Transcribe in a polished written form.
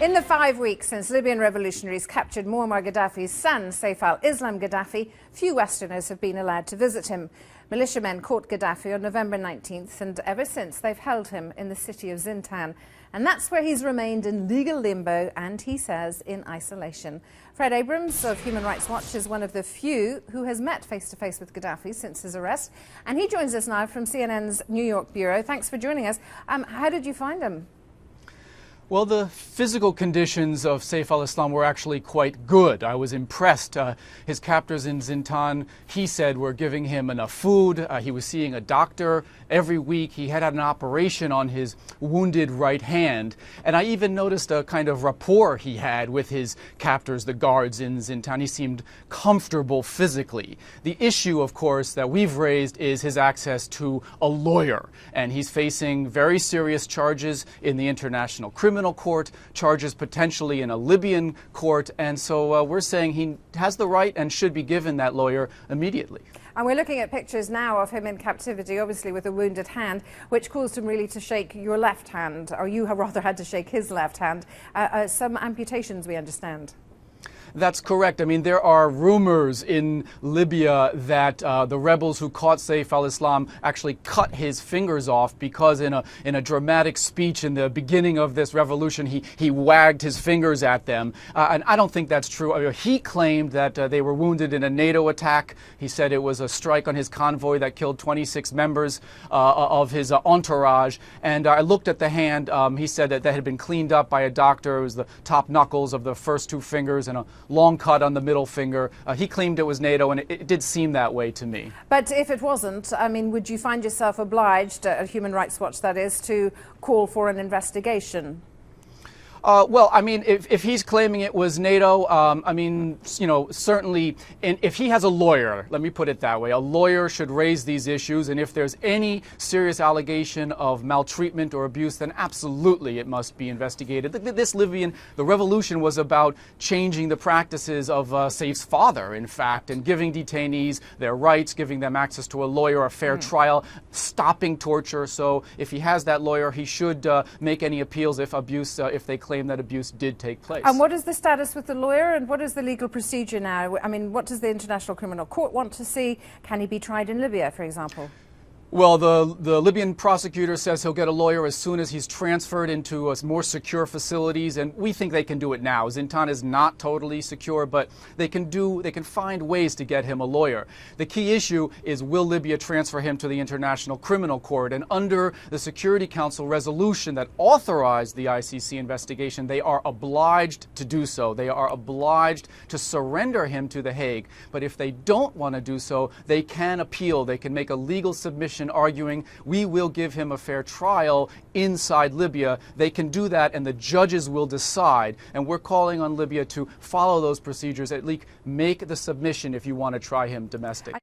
In the 5 weeks since Libyan revolutionaries captured Muammar Gaddafi's son, Saif Al-Islam Gadhafi, few Westerners have been allowed to visit him. Militiamen caught Gaddafi on November 19th, and ever since they've held him in the city of Zintan. And that's where he's remained in legal limbo and, he says, in isolation. Fred Abrams of Human Rights Watch is one of the few who has met face-to-face with Gaddafi since his arrest. And he joins us now from CNN's New York bureau. Thanks for joining us. How did you find him? Well, the physical conditions of Saif Al-Islam were actually quite good. I was impressed. His captors in Zintan, he said, were giving him enough food. He was seeing a doctor every week. He had an operation on his wounded right hand. And I even noticed a kind of rapport he had with his captors, the guards in Zintan. He seemed comfortable physically. The issue, of course, that we've raised is his access to a lawyer. And he's facing very serious charges in the International Criminal Court, charges potentially in a Libyan court, and so we're saying he has the right and should be given that lawyer immediately. And we're looking at pictures now of him in captivity, obviously with a wounded hand, which caused him really to shake your left hand, or you have rather had to shake his left hand. Some amputations, we understand. That's correct. I mean, there are rumors in Libya that the rebels who caught Saif al-Islam actually cut his fingers off because in a dramatic speech in the beginning of this revolution, he wagged his fingers at them. And I don't think that's true. I mean, he claimed that they were wounded in a NATO attack. He said it was a strike on his convoy that killed 26 members of his entourage. And I looked at the hand. He said that had been cleaned up by a doctor. It was the top knuckles of the first two fingers and a long cut on the middle finger. He claimed it was NATO, and it did seem that way to me. But if it wasn't, I mean, would you find yourself obliged, at Human Rights Watch that is, to call for an investigation? Well, I mean, if he's claiming it was NATO, I mean, you know, certainly, if he has a lawyer, let me put it that way, a lawyer should raise these issues, and if there's any serious allegation of maltreatment or abuse, then absolutely it must be investigated. The revolution was about changing the practices of Saif's father, in fact, and giving detainees their rights, giving them access to a lawyer, a fair trial, stopping torture. So if he has that lawyer, he should make any appeals if they claim that abuse did take place. And what is the status with the lawyer, and what is the legal procedure now? I mean, what does the International Criminal Court want to see? Can he be tried in Libya, for example? Well, the Libyan prosecutor says he'll get a lawyer as soon as he's transferred into more secure facilities, and we think they can do it now. Zintan is not totally secure, but they can find ways to get him a lawyer. The key issue is, will Libya transfer him to the International Criminal Court? And under the Security Council resolution that authorized the ICC investigation, they are obliged to do so. They are obliged to surrender him to The Hague. But if they don't want to do so, they can appeal. They can make a legal submission arguing, we will give him a fair trial inside Libya. They can do that, and the judges will decide. And we're calling on Libya to follow those procedures, at least make the submission if you want to try him domestic.